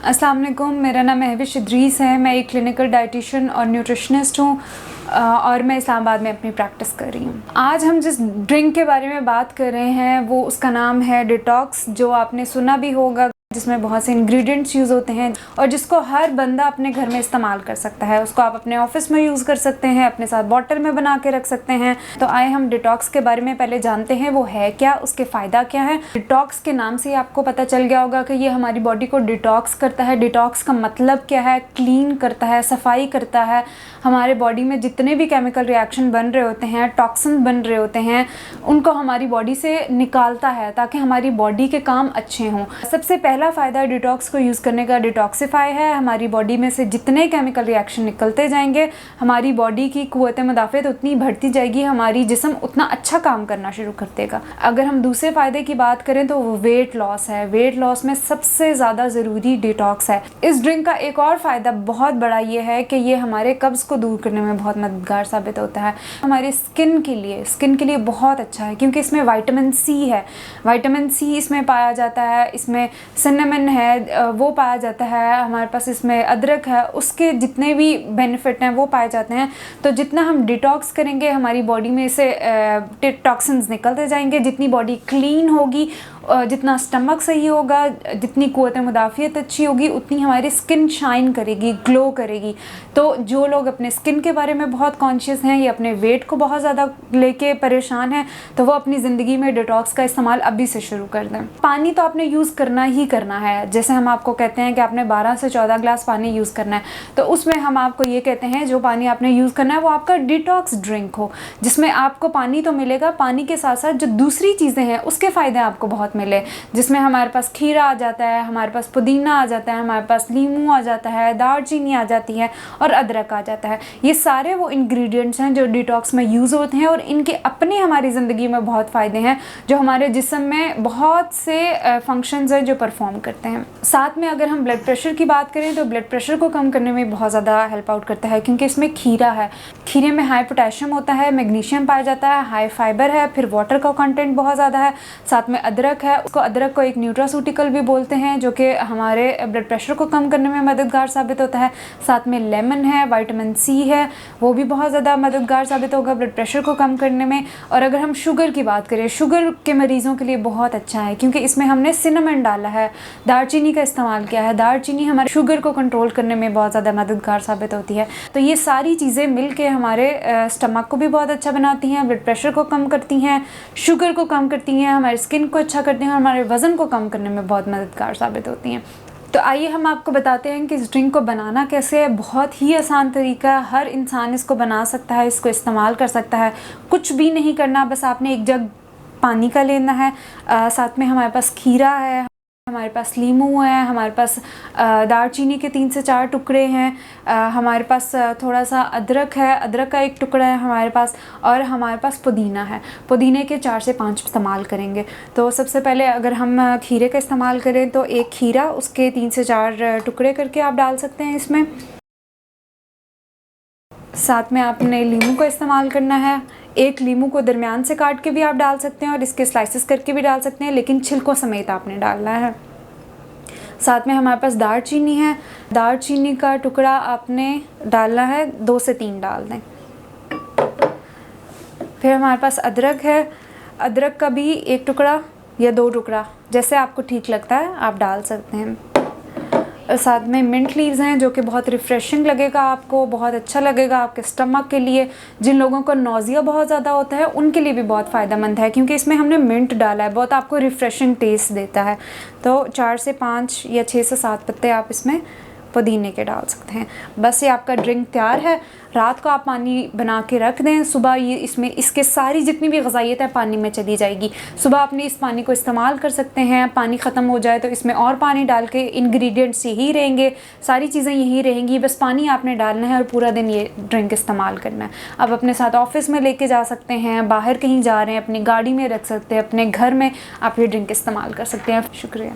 अस्सलाम वालेकुम, मेरा नाम महविश इद्रीस है। मैं एक क्लिनिकल डाइटिशियन और न्यूट्रिशनिस्ट हूँ और मैं इस्लामाबाद में अपनी प्रैक्टिस कर रही हूँ। आज हम जिस ड्रिंक के बारे में बात कर रहे हैं वो उसका नाम है डिटॉक्स, जो आपने सुना भी होगा, जिसमें बहुत से इंग्रेडिएंट्स यूज़ होते हैं और जिसको हर बंदा अपने घर में इस्तेमाल कर सकता है। उसको आप अपने ऑफिस में यूज़ कर सकते हैं, अपने साथ बॉटल में बना के रख सकते हैं। तो आए हम डिटॉक्स के बारे में पहले जानते हैं वो है क्या, उसके फ़ायदा क्या है। डिटॉक्स के नाम से ही आपको पता चल गया होगा कि ये हमारी बॉडी को डिटॉक्स करता है। डिटॉक्स का मतलब क्या है? क्लीन करता है, सफाई करता है। हमारे बॉडी में जितने भी केमिकल रिएक्शन बन रहे होते हैं, टॉक्सिन बन रहे होते हैं, उनको हमारी बॉडी से निकालता है ताकि हमारी बॉडी के काम अच्छे हों। सबसे पहला फ़ायदा डिटॉक्स को यूज़ करने का डिटॉक्सिफाई है। हमारी बॉडी में से जितने केमिकल रिएक्शन निकलते जाएंगे, हमारी बॉडी की क़ुव्वत मुदाफ़अत उतनी बढ़ती जाएगी, हमारी जिस्म उतना अच्छा काम करना शुरू कर देगा। अगर हम दूसरे फ़ायदे की बात करें तो वो वेट लॉस है। वेट लॉस में सबसे ज़्यादा ज़रूरी डिटॉक्स है। इस ड्रिंक का एक और फ़ायदा बहुत बड़ा ये है कि ये हमारे कब्ज़ को दूर करने में बहुत मददगार साबित होता है। हमारी स्किन के लिए बहुत अच्छा है क्योंकि इसमें विटामिन सी है। विटामिन सी इसमें पाया जाता है, इसमें सिनेमन है वो पाया जाता है, हमारे पास इसमें अदरक है, उसके जितने भी बेनिफिट हैं वो पाए जाते हैं। तो जितना हम डिटॉक्स करेंगे हमारी बॉडी में से टॉक्सिन्स निकलते जाएंगे। जितनी बॉडी क्लीन होगी, जितना स्टमक सही होगा, जितनी क़ुव्वत मुदाफ़अत अच्छी होगी, उतनी हमारी स्किन शाइन करेगी, ग्लो करेगी। तो जो लोग अपने स्किन के बारे में बहुत कॉन्शियस हैं या अपने वेट को बहुत ज़्यादा लेके परेशान हैं, तो वो अपनी ज़िंदगी में डिटॉक्स का इस्तेमाल अभी से शुरू कर दें। पानी तो आपने यूज़ करना ही करना है। जैसे हम आपको कहते हैं कि आपने 12 से 14 ग्लास पानी यूज़ करना है, तो उसमें हम आपको ये कहते हैं जो पानी आपने यूज़ करना है वो आपका डिटॉक्स ड्रिंक हो, जिसमें आपको पानी तो मिलेगा, पानी के साथ साथ जो दूसरी चीज़ें हैं उसके फ़ायदे आपको बहुत मिले। जिसमें हमारे पास खीरा आ जाता है, हमारे पास पुदीना आ जाता है, हमारे पास नींबू आ जाता है, दालचीनी आ जाती है और अदरक आ जाता है। ये सारे वो इंग्रेडिएंट्स हैं जो डिटॉक्स में यूज़ होते हैं और इनके अपने हमारी ज़िंदगी में बहुत फ़ायदे हैं, जो हमारे जिस्म में बहुत से फंक्शंस हैं जो परफॉर्म करते हैं। साथ में अगर हम ब्लड प्रेशर की बात करें तो ब्लड प्रेशर को कम करने में बहुत ज़्यादा हेल्प आउट करता है क्योंकि इसमें खीरा है। खीरे में हाई पोटेशियम होता है, मैग्नीशियम पाया जाता है, हाई फाइबर है, फिर वाटर का कंटेंट बहुत ज़्यादा है। साथ में अदरक है, उसको अदरक को एक न्यूट्रासूटिकल भी बोलते हैं जो कि हमारे ब्लड प्रेशर को कम करने में मददगार साबित होता है। साथ में लेमन है, विटामिन सी है, वो भी बहुत ज़्यादा मददगार साबित होगा ब्लड प्रेशर को कम करने में। और अगर हम शुगर की बात करें, शुगर के मरीज़ों के लिए बहुत अच्छा है क्योंकि इसमें हमने सिनेमन डाला है, दालचीनी का इस्तेमाल किया है। दालचीनी हमारे शुगर को कंट्रोल करने में बहुत ज़्यादा मददगार साबित होती है। तो ये सारी चीज़ें मिल के हमारे स्टमक को भी बहुत अच्छा बनाती हैं, ब्लड प्रेशर को कम करती हैं, शुगर को कम करती हैं, हमारी स्किन को अच्छा करती हैं और हमारे वज़न को कम करने में बहुत मददगार साबित होती हैं। तो आइए हम आपको बताते हैं कि इस ड्रिंक को बनाना कैसे है। बहुत ही आसान तरीका है, हर इंसान इसको बना सकता है, इसको इस्तेमाल कर सकता है। कुछ भी नहीं करना, बस आपने एक जग पानी का लेना है, साथ में हमारे पास खीरा है, हमारे पास लीमू है, हमारे पास दालचीनी के 3 से 4 टुकड़े हैं, हमारे पास थोड़ा सा अदरक है, अदरक का एक टुकड़ा है हमारे पास, और हमारे पास पुदीना है। पुदीने के 4 से 5 इस्तेमाल करेंगे। तो सबसे पहले अगर हम खीरे का इस्तेमाल करें तो एक खीरा, उसके 3 से 4 टुकड़े करके आप डाल सकते हैं इसमें। साथ में आपने लीमू का इस्तेमाल करना है। एक लीमू को दरमियान से काट के भी आप डाल सकते हैं और इसके स्लाइसेस करके भी डाल सकते हैं, लेकिन छिलकों समेत आपने डालना है। साथ में हमारे पास दालचीनी है, दालचीनी का टुकड़ा आपने डालना है, 2 से 3 डाल दें। फिर हमारे पास अदरक है, अदरक का भी 1 टुकड़ा या 2 टुकड़ा, जैसे आपको ठीक लगता है आप डाल सकते हैं। साथ में मिंट लीव्स हैं जो कि बहुत रिफ़्रेशिंग लगेगा आपको, बहुत अच्छा लगेगा आपके स्टमक के लिए। जिन लोगों को नौज़िया बहुत ज़्यादा होता है उनके लिए भी बहुत फ़ायदेमंद है क्योंकि इसमें हमने मिंट डाला है, बहुत आपको रिफ़्रेशिंग टेस्ट देता है। तो 4 से 5 या 6 से 7 पत्ते आप इसमें पुदीने के डाल सकते हैं। बस ये आपका ड्रिंक तैयार है। रात को आप पानी बना के रख दें, सुबह ये इसमें इसके सारी जितनी भी ग़ज़ाइयत है पानी में चली जाएगी। सुबह अपने इस पानी को इस्तेमाल कर सकते हैं। पानी ख़त्म हो जाए तो इसमें और पानी डाल के, इंग्रेडिएंट्स यही रहेंगे, सारी चीज़ें यही रहेंगी, बस पानी आपने डालना है और पूरा दिन ये ड्रिंक इस्तेमाल करना है। आप अपने साथ ऑफ़िस में लेके जा सकते हैं, बाहर कहीं जा रहे हैं अपनी गाड़ी में रख सकते हैं, अपने घर में आप ये ड्रिंक इस्तेमाल कर सकते हैं। शुक्रिया।